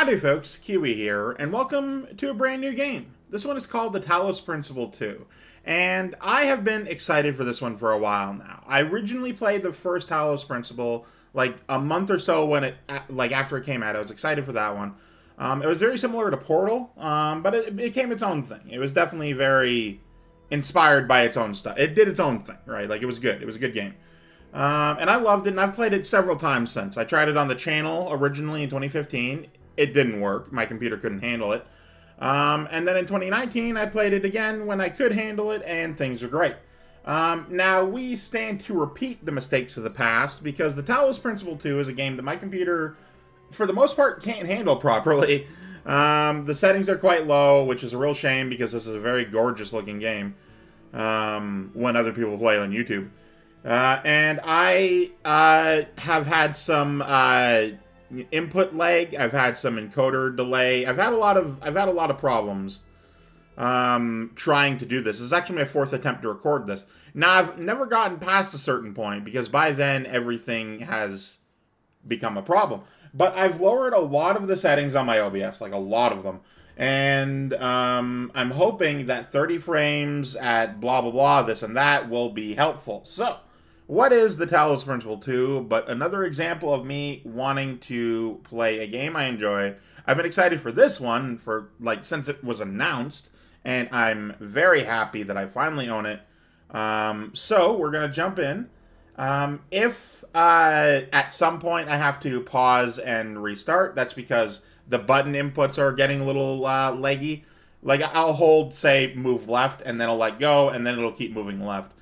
Howdy folks, Keywii here, and welcome to a brand new game. This one is called the Talos Principle 2, and I have been excited for this one for a while now. I originally played the first Talos Principle like a month or so when after it came out. I was excited for that one. It was very similar to Portal, but it became its own thing. It was definitely very inspired by its own stuff. It did its own thing, right? Like, it was good. It was a good game. And I loved it, and I've played it several times since. I tried it on the channel originally in 2015. It didn't work. My computer couldn't handle it. And then in 2019, I played it again when I could handle it, and things are great. Now, we stand to repeat the mistakes of the past, because the Talos Principle 2 is a game that my computer, for the most part, can't handle properly. The settings are quite low, which is a real shame, because this is a very gorgeous-looking game when other people play it on YouTube. And I have had some input lag. I've had some encoder delay. I've had a lot of problems trying to do this. This is actually my fourth attempt to record this. Now, I've never gotten past a certain point because by then everything has become a problem. But I've lowered a lot of the settings on my OBS, like a lot of them. And I'm hoping that 30 frames at blah blah blah, this and that, will be helpful. So, what is the Talos Principle 2 but another example of me wanting to play a game I enjoy? I've been excited for this one since it was announced, and I'm very happy that I finally own it. So we're gonna jump in. If at some point I have to pause and restart, that's because the button inputs are getting a little laggy. Like, I'll hold, say, move left, and then I'll let go, and then it'll keep moving left.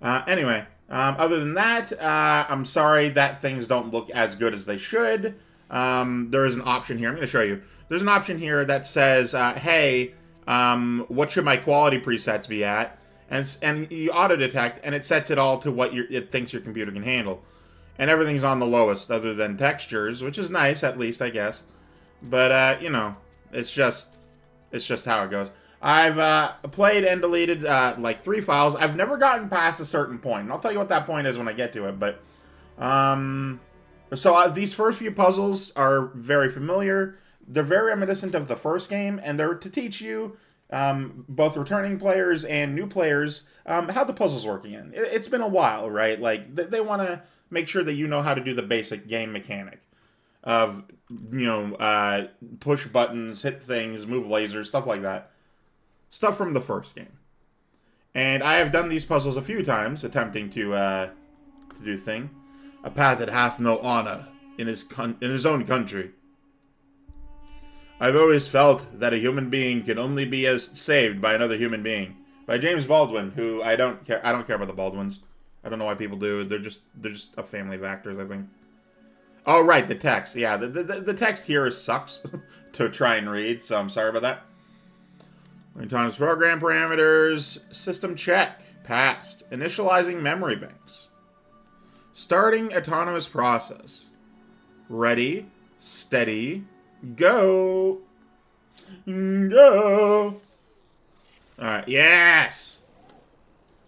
Anyway. Other than that, I'm sorry that things don't look as good as they should. There is an option here. I'm going to show you. There's an option here that says, hey, what should my quality presets be at? And you auto-detect, and it sets it all to what it thinks your computer can handle. And everything's on the lowest, other than textures, which is nice, at least, I guess. But, you know, it's just how it goes. I've played and deleted like 3 files. I've never gotten past a certain point, and I'll tell you what that point is when I get to it. But these first few puzzles are very familiar. They're very reminiscent of the first game, and they're to teach you, both returning players and new players, how the puzzles work again. It's been a while, right? Like, they want to make sure that you know how to do the basic game mechanic of, you know, push buttons, hit things, move lasers, stuff like that. Stuff from the first game. And I have done these puzzles a few times, attempting to do thing. A path that hath no honor in his own country. I've always felt that a human being can only be saved by another human being. By James Baldwin, who I don't care about the Baldwins. I don't know why people do. They're just a family of actors, I think. Oh, right, the text. Yeah, the text here sucks to try and read, so I'm sorry about that. Autonomous program parameters, system check, passed. Initializing memory banks. Starting autonomous process. Ready, steady, go. Go. Alright, yes!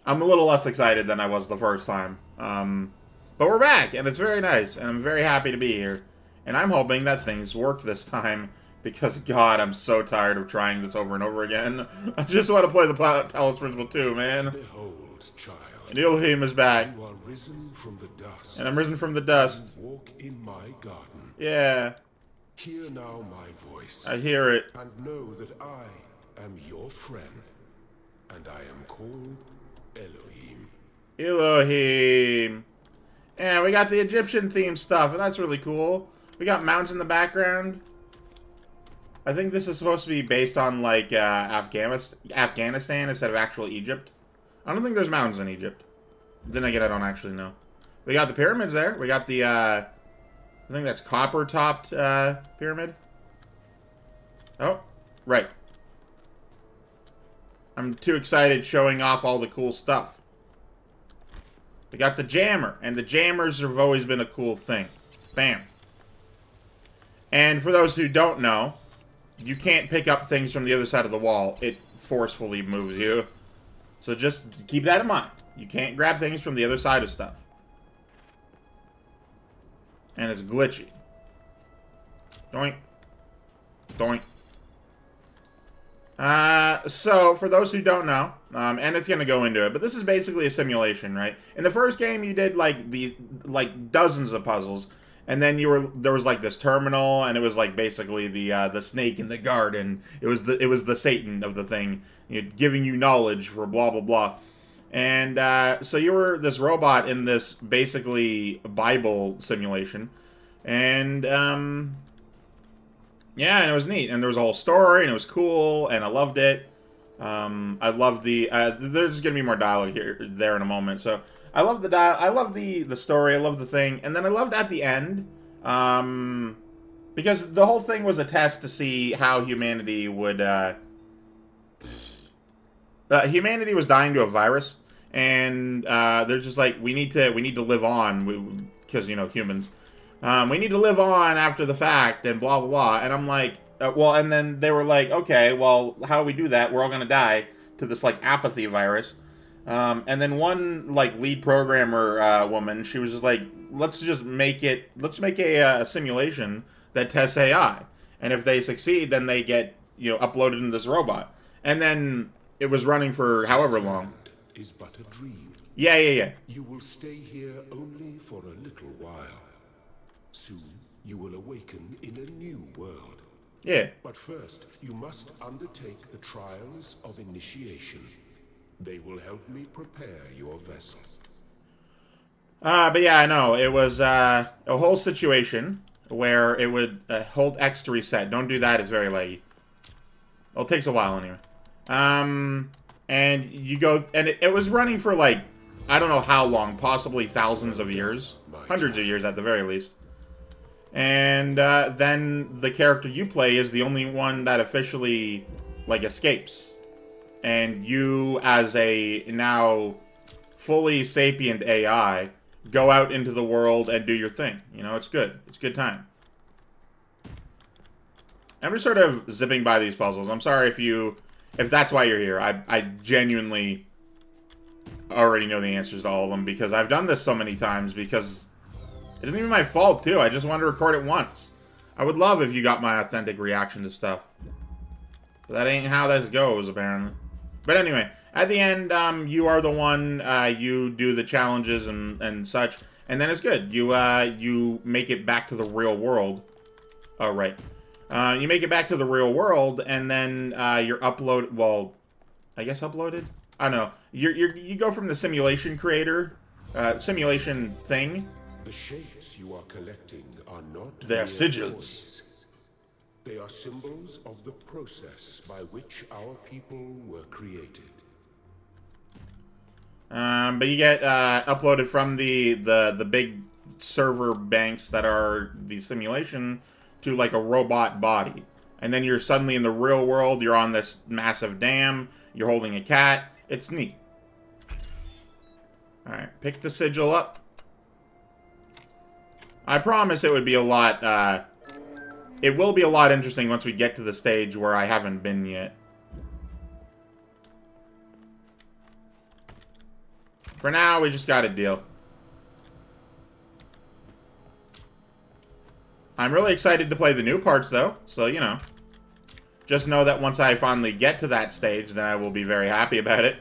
I'm a little less excited than I was the first time. But we're back, and it's very nice, and I'm very happy to be here. And I'm hoping that things work this time. Because, God, I'm so tired of trying this over and over again. I just want to play the Talos Principle 2, man. Behold, child. And Elohim is back. You are risen from the dust. And I'm risen from the dust. Walk in my garden. Yeah. Hear now my voice. I hear it. And know that I am your friend. And I am called Elohim. Elohim. Yeah, we got the Egyptian theme stuff, and that's really cool. We got mountains in the background. I think this is supposed to be based on, like, Afghanistan instead of actual Egypt. I don't think there's mountains in Egypt. Then again, I don't actually know. We got the pyramids there. We got the, I think that's copper-topped, pyramid. Oh, right. I'm too excited showing off all the cool stuff. We got the jammer, and the jammers have always been a cool thing. Bam. And for those who don't know, you can't pick up things from the other side of the wall. It forcefully moves you. So just keep that in mind. You can't grab things from the other side of stuff. And it's glitchy. Doink. Doink. So, for those who don't know, and it's gonna go into it, but this is basically a simulation, right? In the first game, you did, like, dozens of puzzles, and then there was, like, this terminal, and it was, like, basically the snake in the garden. It was the Satan of the thing, giving you knowledge for blah, blah, blah. And, so you were this robot in this, basically, Bible simulation, and, yeah, and it was neat, and there was a whole story, and it was cool, and I loved it. I loved there's gonna be more dialogue there in a moment. So I love I love the story, I love the thing, and then I loved at the end, because the whole thing was a test to see how humanity would. Humanity was dying to a virus, and they're just like, we need to live on, because humans. We need to live on after the fact, and blah, blah, blah. And I'm like, well, and then they were like, okay, well, how do we do that? We're all going to die to this, like, apathy virus. And then one, like, lead programmer woman, she was just like, let's make a simulation that tests AI. And if they succeed, then they get, uploaded into this robot. And then it was running for however long. Is but a dream. Yeah. You will stay here only for a little while. Soon, you will awaken in a new world. Yeah. But first, you must undertake the trials of initiation. They will help me prepare your vessel. But yeah, I know. It was a whole situation where it would hold X to reset. Don't do that, it's very laggy. Well, it takes a while anyway. And you go, and it was running for, like, I don't know how long, possibly thousands of years. Hundreds of years at the very least. And then the character you play is the only one that officially, like, escapes. And you, as a now fully sapient AI, go out into the world and do your thing. It's good. It's a good time. I'm just sort of zipping by these puzzles. I'm sorry if that's why you're here. I genuinely already know the answers to all of them, because I've done this so many times, because it isn't even my fault, too. I just wanted to record it once. I would love if you got my authentic reaction to stuff. But that ain't how this goes, apparently. But anyway, at the end, you are the one, you do the challenges and such, and then it's good. You make it back to the real world. Oh, right. You make it back to the real world, and then you're uploaded. Well, I guess uploaded. I don't know. You go from the simulation creator, simulation thing. The shapes you are collecting are not. They're sigils. Toys. They are symbols of the process by which our people were created. But you get uploaded from the big server banks that are the simulation to, like, a robot body. And then you're suddenly in the real world, you're on this massive dam, you're holding a cat. It's neat. Alright, pick the sigil up. I promise it would be a lot, it will be a lot interesting once we get to the stage where I haven't been yet. For now, we just gotta deal. I'm really excited to play the new parts, though, so, just know that once I finally get to that stage, then I will be very happy about it.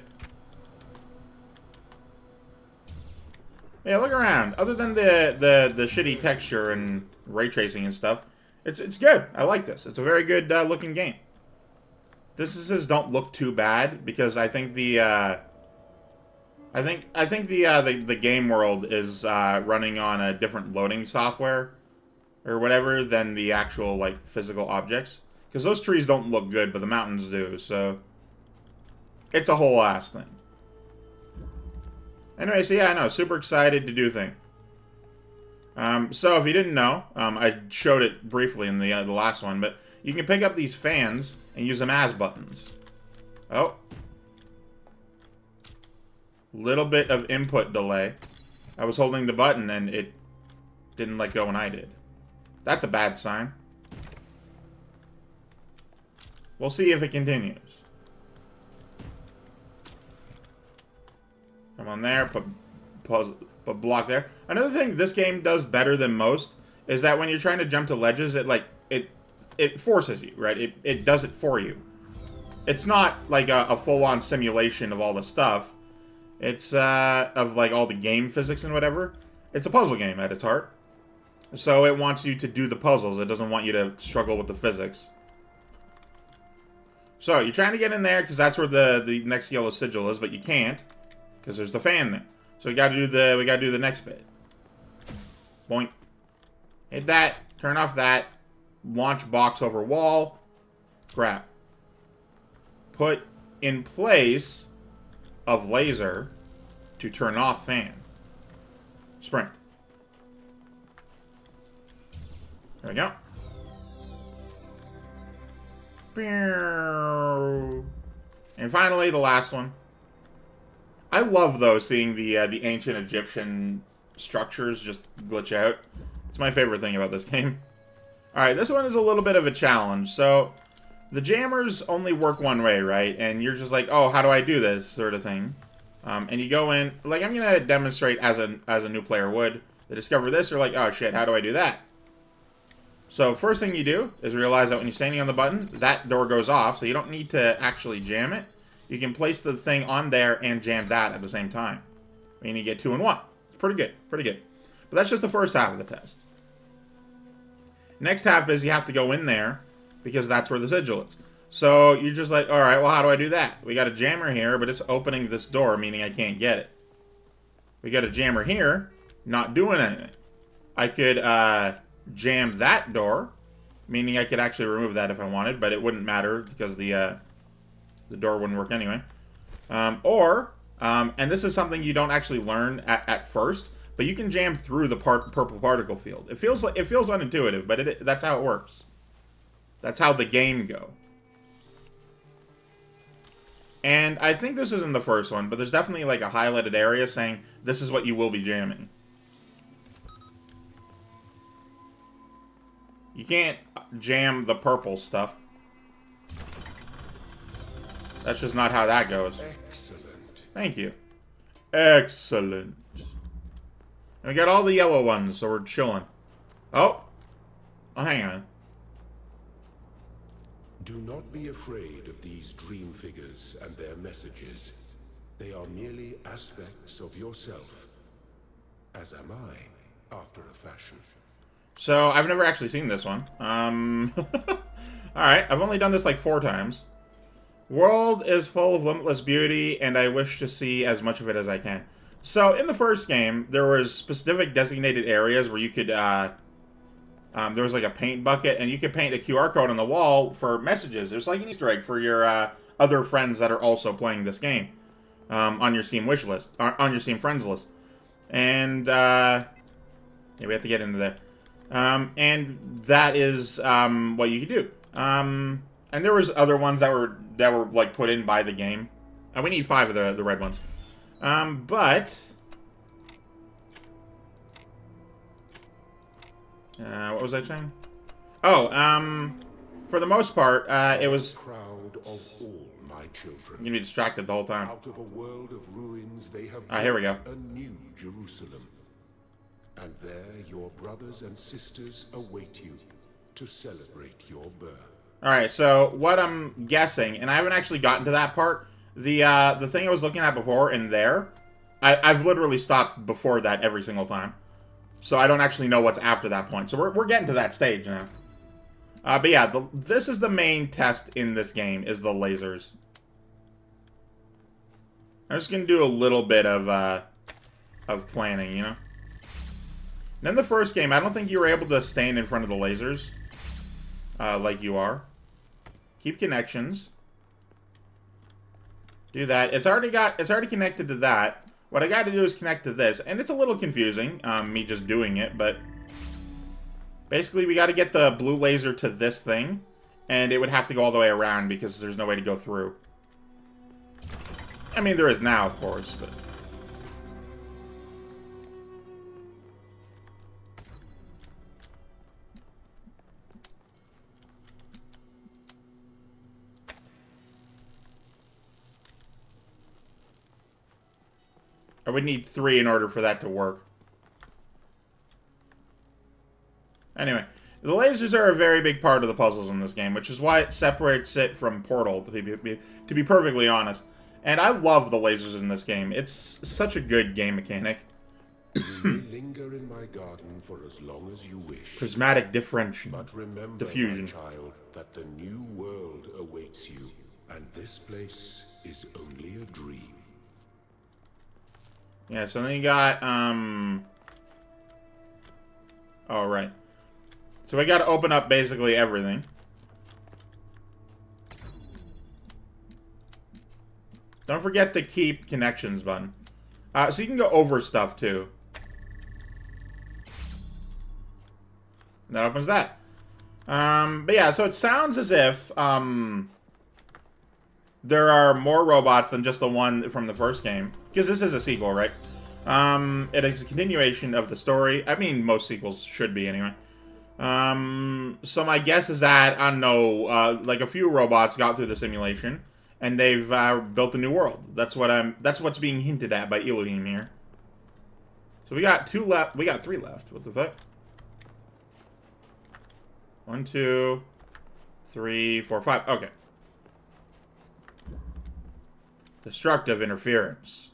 Yeah, look around. Other than the shitty texture and ray tracing and stuff, it's good. I like this. It's a very good looking game. This don't look too bad, because I think the game world is running on a different loading software or whatever than the actual, like, physical objects. Because those trees don't look good, but the mountains do, so it's a whole ass thing. Anyway, so yeah, I know, super excited to do thing. So if you didn't know, I showed it briefly in the last one, but you can pick up these fans and use them as buttons. Oh. Little bit of input delay. I was holding the button and it didn't let go when I did. That's a bad sign. We'll see if it continues. Come on there, put block there. Another thing this game does better than most is that when you're trying to jump to ledges, it it forces you, right? It does it for you. It's not like a full-on simulation of all the stuff. It's of like all the game physics and whatever. It's a puzzle game at its heart. So it wants you to do the puzzles. It doesn't want you to struggle with the physics. So you're trying to get in there because that's where the next yellow sigil is, but you can't because there's the fan there. So we got to do the next bit. Boink. Hit that. Turn off that. Launch box over wall. Crap. Put in place of laser to turn off fan. Sprint. There we go. And finally, the last one. I love, though, seeing the ancient Egyptian structures just glitch out. It's my favorite thing about this game. Alright, this one is a little bit of a challenge. So, the jammers only work one way, right? And you're just like, oh, how do I do this? Sort of thing. And you go in, like, I'm going to demonstrate as a new player would. They discover this, they're like, oh, shit, how do I do that? So, first thing you do is realize that when you're standing on the button, that door goes off, so you don't need to actually jam it. You can place the thing on there and jam that at the same time. I mean, you get 2 in 1. It's pretty good, pretty good. But that's just the first half of the test. Next half is you have to go in there, because that's where the sigil is. So, you're just like, alright, well, how do I do that? We got a jammer here, but it's opening this door, meaning I can't get it. We got a jammer here, not doing anything. I could, jam that door, meaning I could actually remove that if I wanted, but it wouldn't matter because the door wouldn't work anyway. And this is something you don't actually learn at first, but you can jam through the purple particle field. It feels unintuitive, but that's how it works. That's how the game go. And I think this isn't the first one, but there's definitely like a highlighted area saying this is what you will be jamming. You can't jam the purple stuff. That's just not how that goes. Excellent. Thank you. Excellent. And we got all the yellow ones, so we're chilling. Oh, hang on. Do not be afraid of these dream figures and their messages. They are merely aspects of yourself. As am I, after a fashion. So, I've never actually seen this one. Alright, I've only done this like 4 times. World is full of limitless beauty, and I wish to see as much of it as I can. So, in the first game, there was specific designated areas where you could, there was like a paint bucket, and you could paint a QR code on the wall for messages. There's like an Easter egg for your other friends that are also playing this game on your Steam wish list, on your Steam friends list. And, yeah, we have to get into there. And that is what you can do. And there was other ones that were like put in by the game. And we need 5 of the red ones. But what was I saying? Oh, for the most part, it was proud of all my children. I'm gonna be distracted the whole time. Out of a world of ruins, they have here we go. a new Jerusalem. And there your brothers and sisters await you to celebrate your birth. Alright, so what I'm guessing, and I haven't actually gotten to that part, the thing I was looking at before in there, I've literally stopped before that every single time. So I don't actually know what's after that point. So we're getting to that stage now. But yeah, this is the main test in this game, is the lasers. I'm just going to do a little bit of planning, you know? And in the first game, I don't think you were able to stand in front of the lasers. Like you are. Keep connections. Do that. It's already connected to that. What I got to do is connect to this. And it's a little confusing, me just doing it, but basically we got to get the blue laser to this thing, and it would have to go all the way around because there's no way to go through. I mean, there is now, of course, but I would need 3 in order for that to work. Anyway, The lasers are a very big part of the puzzles in this game, which is why it separates it from Portal, to be perfectly honest. And I love the lasers in this game. It's such a good game mechanic. You may linger in my garden for as long as you wish. Prismatic diffusion. But remember, diffusion. my child, that the new world awaits you, and this place is only a dream. Yeah, so then you got, oh, right. So we got to open up basically everything. Don't forget to keep connections button. So you can go over stuff too. And that opens that. But yeah, so it sounds as if there are more robots than just the one from the first game. Because this is a sequel, right? It is a continuation of the story. I mean, most sequels should be anyway. So my guess is that, I don't know, like a few robots got through the simulation, and they've built a new world. That's what's being hinted at by Elohim here. So we got 2 left. We got 3 left. What the fuck? 1, 2, 3, 4, 5. Okay. Destructive interference.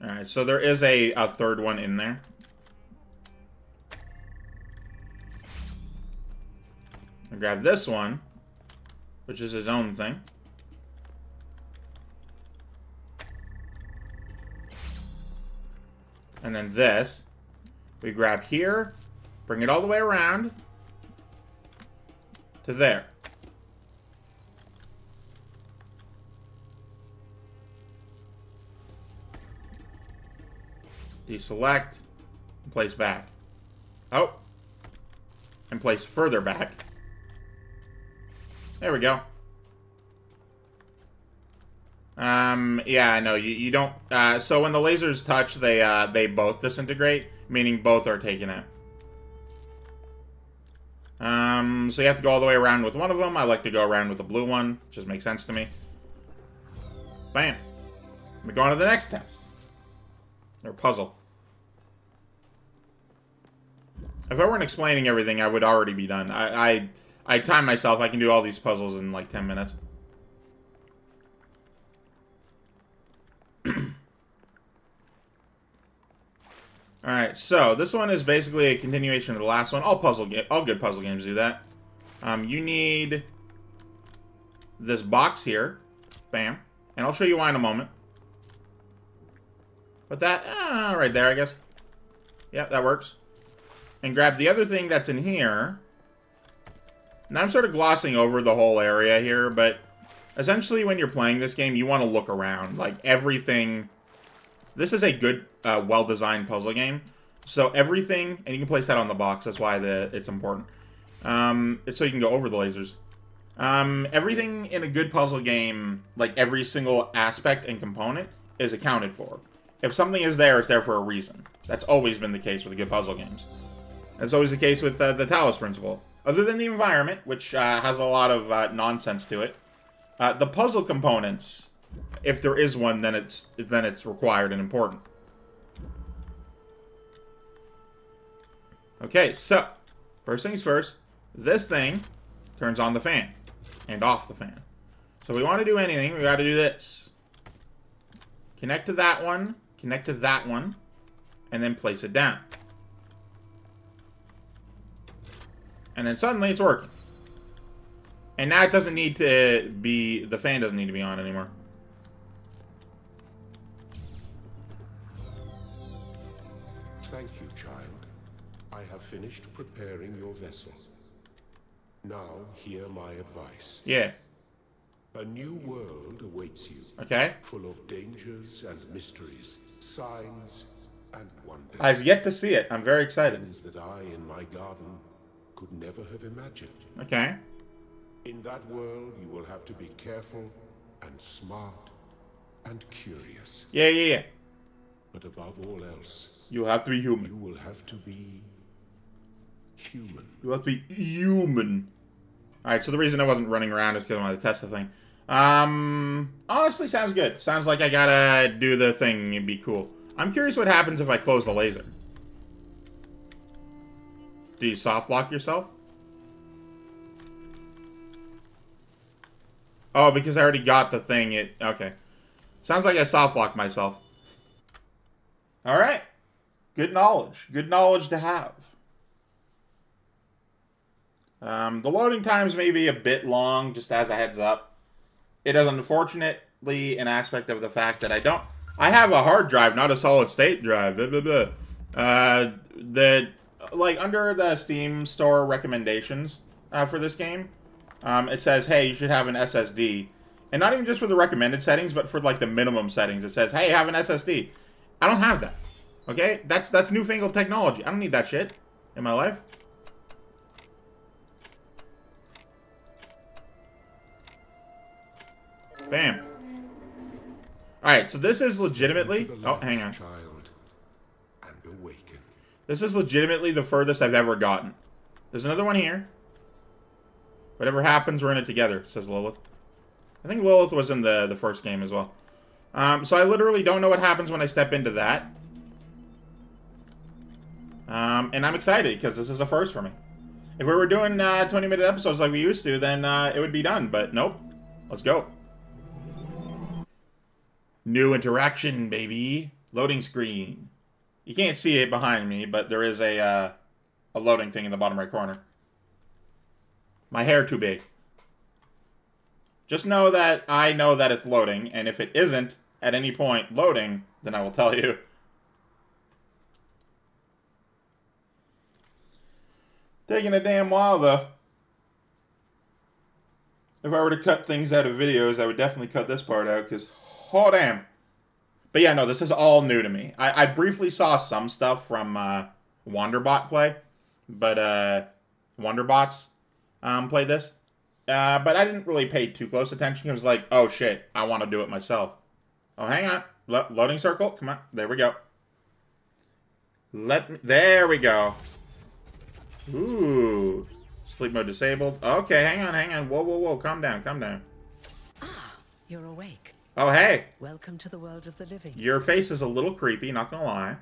Alright, so there is a third one in there. I'll grab this one, which is his own thing. And then this, we grab here, bring it all the way around to there. Deselect, and place back. Oh, and place further back. There we go. Yeah, I know, you don't, so when the lasers touch, they both disintegrate, meaning both are taken out. So you have to go all the way around with one of them. I like to go around with the blue one, just makes sense to me. Bam. We go on to the next test. Or puzzle. If I weren't explaining everything, I would already be done. I time myself. I can do all these puzzles in like 10 minutes. Alright, so this one is basically a continuation of the last one. All good puzzle games do that. You need this box here. Bam. And I'll show you why in a moment. But that, right there, I guess. Yep, that works. And grab the other thing that's in here. Now I'm sort of glossing over the whole area here, but essentially when you're playing this game, you want to look around. Like, everything... This is a good, well-designed puzzle game. So everything... And you can place that on the box, that's why it's important. It's so you can go over the lasers. Everything in a good puzzle game, like every single aspect and component, is accounted for. If something is there, it's there for a reason. That's always been the case with the good puzzle games. That's always the case with the Talos Principle. Other than the environment, which has a lot of nonsense to it, the puzzle components, if there is one, then it's required and important. Okay, so first things first. This thing turns on the fan and off the fan. So if we want to do anything, we got to do this. Connect to that one, connect to that one, and then place it down. And then suddenly it's working. And now it doesn't need to be, the fan doesn't need to be on anymore. Thank you, child. I have finished preparing your vessel. Now, hear my advice. Yeah. A new world awaits you. Okay. Full of dangers and mysteries, signs and wonders. I've yet to see it. I'm very excited. Things that I, in my garden, could never have imagined. Okay. In that world, you will have to be careful and smart and curious. Yeah. But above all else, You have to be human. you will have to be human. You have to be human. Alright, so the reason I wasn't running around is because I wanted to test the thing. Honestly, sounds good. Sounds like I gotta do the thing. It'd be cool. I'm curious what happens if I close the laser. Do you soft lock yourself? Oh, because I already got the thing. Okay. Sounds like I soft locked myself. All right. Good knowledge. Good knowledge to have. The loading times may be a bit long, just as a heads up. It is unfortunately an aspect of the fact that I have a hard drive, not a solid state drive. Blah, blah, blah. Like, under the Steam store recommendations for this game, it says, hey, you should have an SSD. And not even just for the recommended settings, but for, like, the minimum settings. It says, hey, have an SSD. I don't have that. Okay? That's newfangled technology. I don't need that shit in my life. Bam. Alright, so this is legitimately... Oh, hang on. This is legitimately the furthest I've ever gotten. There's another one here. Whatever happens, we're in it together, says Lilith. I think Lilith was in the first game as well. So I literally don't know what happens when I step into that. And I'm excited, because this is a first for me. If we were doing 20-minute episodes like we used to, then it would be done. But nope. Let's go. New interaction, baby. Loading screen. You can't see it behind me, but there is a loading thing in the bottom right corner. My hair too big. Just know that I know that it's loading, and if it isn't at any point loading, then I will tell you. Taking a damn while, though. If I were to cut things out of videos, I would definitely cut this part out, because, oh damn. But yeah, no, this is all new to me. I briefly saw some stuff from Wanderbot play, but Wanderbots played this. But I didn't really pay too close attention. It was like, oh shit, I want to do it myself. Oh, hang on. Loading circle? Come on. There we go. There we go. Ooh. Sleep mode disabled. Okay, hang on. Whoa, whoa, whoa. Calm down. Ah, you're awake. Oh, hey. Welcome to the world of the living. Your face is a little creepy, not gonna lie.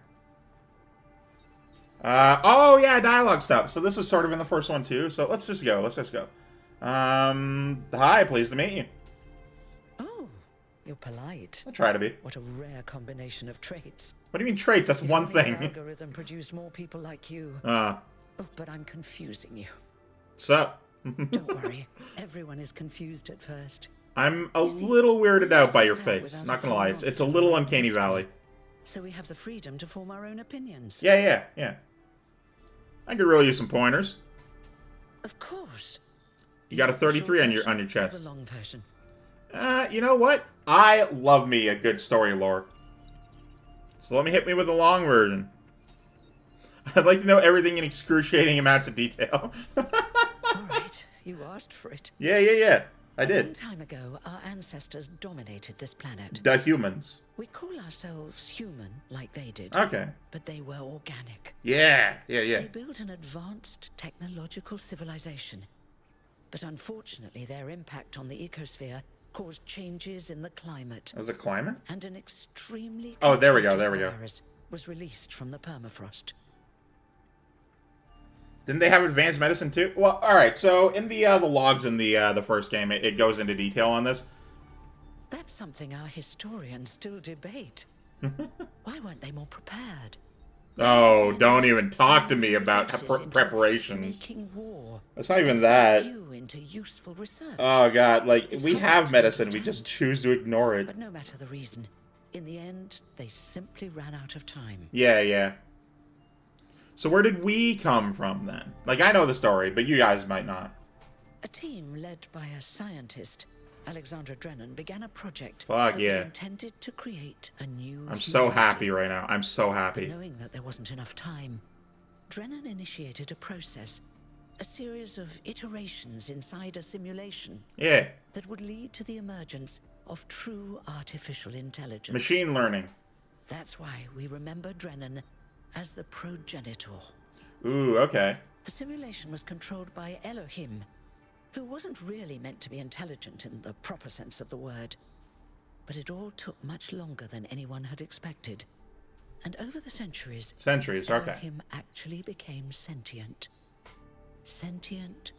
Oh, yeah, dialogue stuff. So this was sort of in the first one, too. So let's just go. Hi, pleased to meet you. Oh, you're polite. I try to be. What a rare combination of traits. What do you mean traits? That's one thing. The algorithm produced more people like you. Oh, but I'm confusing you. Sup? Don't worry. Everyone is confused at first. I'm a little weirded out by your face. Not gonna lie. It's a little uncanny valley. So we have the freedom to form our own opinions. Yeah. I could really use some pointers. Of course. You got a 33 on your chest. The long version. You know what? I love me a good story lore. So let me hit me with the long version. I'd like to know everything in excruciating amounts of detail. All right, you asked for it. Yeah. I did. A long time ago, our ancestors dominated this planet. The humans. We call ourselves human, like they did. Okay. But they were organic. Yeah. They built an advanced technological civilization. But unfortunately, their impact on the ecosphere caused changes in the climate. Was it climate? And an extremely Oh, there we go. virus was released from the permafrost. Didn't they have advanced medicine too? Well, all right. So in the logs in the first game, it goes into detail on this. That's something our historians still debate. Why weren't they more prepared? Oh, don't even talk to me about preparations. Making war. It's not even that. Into useful research. Oh god, like we have medicine, we just choose to ignore it. But no matter the reason, in the end, they simply ran out of time. Yeah. So where did we come from then? Like I know the story, but you guys might not. A team led by a scientist, Alexandra Drennan, began a project that was intended to create a new I'm so happy right now. I'm so happy. But knowing that there wasn't enough time, Drennan initiated a process, a series of iterations inside a simulation. Yeah. That would lead to the emergence of true artificial intelligence. Machine learning. That's why we remember Drennan as the progenitor. Ooh, okay. The simulation was controlled by Elohim, who wasn't really meant to be intelligent in the proper sense of the word. But it all took much longer than anyone had expected. And over the centuries... Centuries, okay. Elohim actually became sentient. Sentient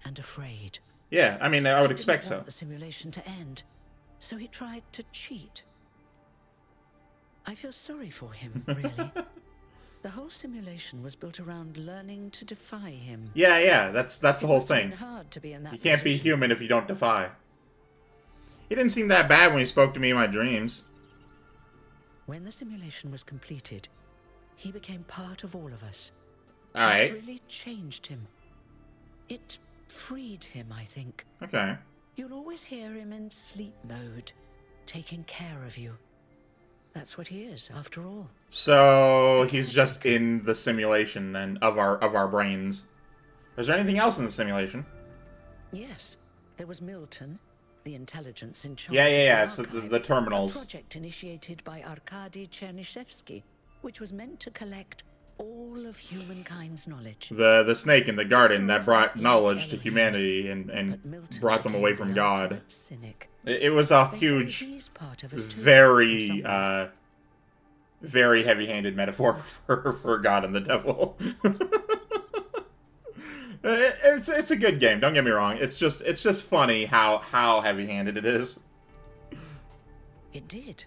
and afraid. Yeah, I mean, I would He expect didn't so. want the simulation to end, so he tried to cheat. I feel sorry for him, really. The whole simulation was built around learning to defy him. Yeah, that's the whole It must have thing. been hard to be in that You can't be position. human if you don't defy. He didn't seem that bad when he spoke to me in my dreams. When the simulation was completed, he became part of all of us. Alright. It really changed him. It freed him, I think. Okay. You'll always hear him in sleep mode, taking care of you. That's what he is, after all. So he's just in the simulation then of our brains. Is there anything else in the simulation? Yes, there was Milton, the intelligence in charge. Yeah. of It's the archive, the terminals. A project initiated by Arkady Chernyshevsky, which was meant to collect all of humankind's knowledge. The snake in the garden that brought knowledge to humanity and But Milton brought them away became from the God. ultimate cynic. It was a They say huge, he's part of us too, very, in some way. very heavy-handed metaphor for God and the devil. It's a good game. Don't get me wrong. It's just funny how heavy-handed it is. It did.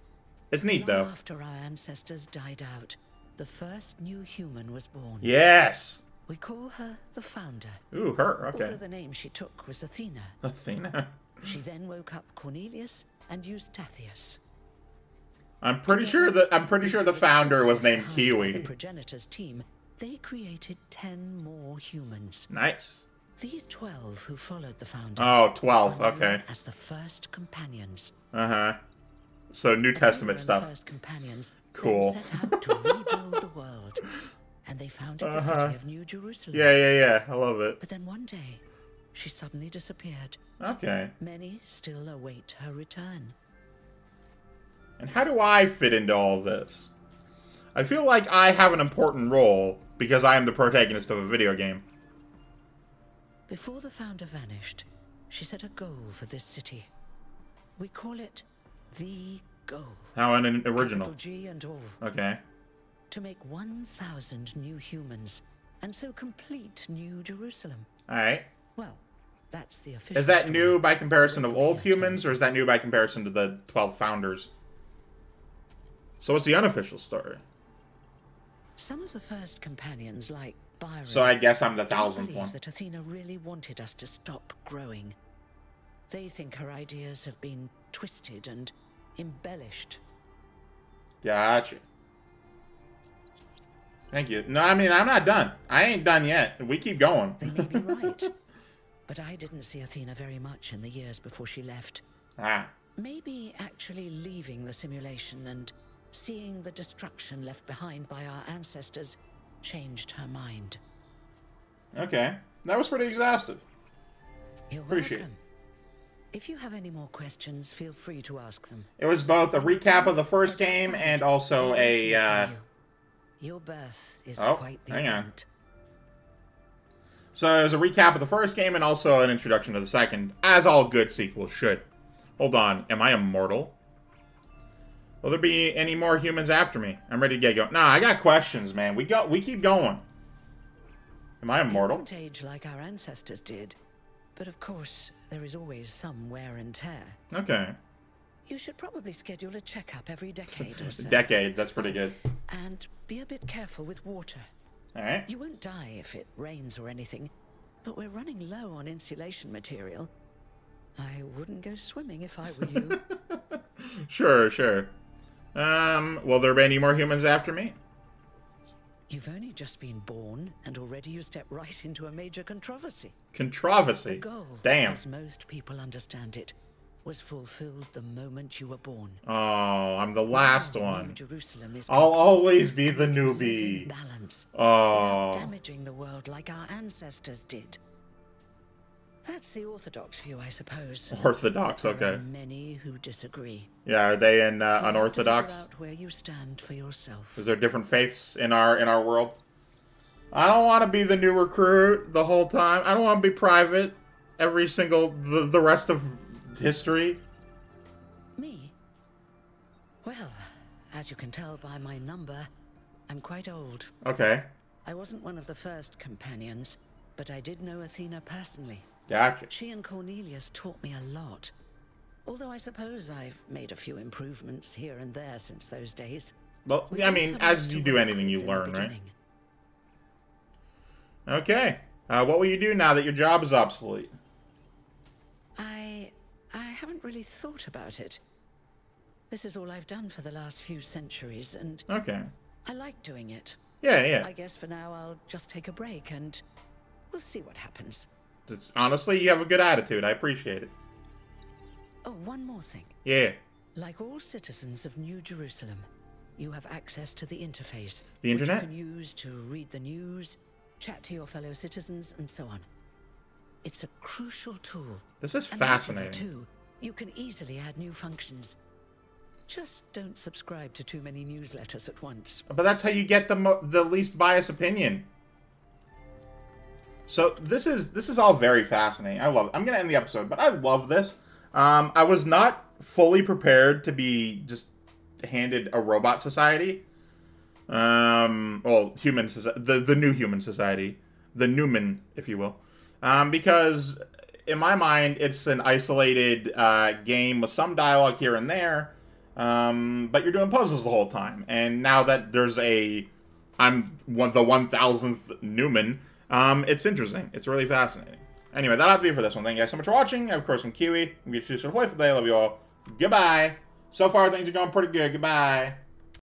It's neat Long though. after our ancestors died out, the first new human was born. Yes. We call her the Founder. Ooh, her. Okay. Although the name she took was Athena. Athena. She then woke up Cornelius and Eustathius. I'm pretty sure the founder was named The Keywii. progenitors team, they created 10 more humans. Nice. These 12 who followed the Founder. Oh, 12. were known Okay. as the first companions. Uh-huh. So New Testament Athena and the stuff. first companions Cool. then set out to rebuild the world, and they founded the city of New Jerusalem. Yeah. I love it. But then one day, she suddenly disappeared. Okay. Many still await her return. And how do I fit into all this? I feel like I have an important role because I am the protagonist of a video game. Before the Founder vanished, she set a goal for this city. We call it the goal. How an original. Capital G and all. Okay. To make 1,000 new humans, and so complete New Jerusalem. Alright. Well, that's the official Is that story. new by comparison of old Yeah, humans, or is that new by comparison to the 12 founders? So what's the unofficial story? Some of the first companions, like Byron, So I guess I'm the don't 1000th believe one. that Athena really wanted us to stop growing. They think her ideas have been twisted and embellished. Gotcha. Thank you. No, I mean, I'm not done. I ain't done yet. We keep going. They may be right, but I didn't see Athena very much in the years before she left. Ah. Maybe actually leaving the simulation and seeing the destruction left behind by our ancestors changed her mind. Okay. That was pretty exhaustive. You're Appreciate it. welcome. If you have any more questions, feel free to ask them. It was both a recap of the first game and also a, Your birth is Oh, quite the hang on. event. So it was a recap of the first game and also an introduction to the second, as all good sequels should. Hold on. Am I immortal? Will there be any more humans after me? I'm ready to get going. Nah, I got questions, man. We keep going. Am I You immortal? won't age like our ancestors did, but of course, there is always some wear and tear. Okay. You should probably schedule a checkup every decade or so. Decade. That's pretty good. And be a bit careful with water. Alright. You won't die if it rains or anything, but we're running low on insulation material. I wouldn't go swimming if I were you. Sure. Will there be any more humans after me? You've only just been born, and already you step right into a major controversy. The Controversy. goal, Damn. as most people understand it, was fulfilled the moment you were born. Oh, I'm the last Now, one. New Jerusalem is I'll complete always be the and newbie. in balance, Oh. without damaging the world like our ancestors did. That's the orthodox view, I suppose. Orthodox, There okay. are many who disagree. Yeah, are they in You'll have to unorthodox? figure out where you stand for yourself. Is there different faiths in our world? I don't want to be the new recruit the whole time. I don't want to be private. every single the rest of history? Me? Well, as you can tell by my number, I'm quite old. Okay. I wasn't one of the first companions, but I did know Athena personally. Gotcha. She and Cornelius taught me a lot. Although I suppose I've made a few improvements here and there since those days. Well, I mean, as you do anything, you learn, right? Okay. What will you do now that your job is obsolete? I haven't really thought about it. This is all I've done for the last few centuries, and Okay. I like doing it. Yeah, yeah. I guess for now I'll just take a break and we'll see what happens. Honestly, you have a good attitude. I appreciate it. Oh, one more thing. Yeah. Like all citizens of New Jerusalem, you have access to the interface. The internet? Which you can use to read the news, chat to your fellow citizens, and so on. It's a crucial tool. This is And fascinating. too, you can easily add new functions. Just don't subscribe to too many newsletters at once. But that's how you get the least biased opinion. So this is all very fascinating. I love it. I'm gonna end the episode, but I love this. I was not fully prepared to be just handed a robot society. Well, human society, the new human society, the Newman, if you will, because in my mind it's an isolated game with some dialogue here and there, but you're doing puzzles the whole time. And now that there's the 1000th Newman, it's interesting. It's really fascinating. Anyway, that'll have to be for this one. Thank you guys so much for watching. Of course, I'm Keywii. I'm going to choose to play for today. I love you all. Goodbye. So far, things are going pretty good. Goodbye.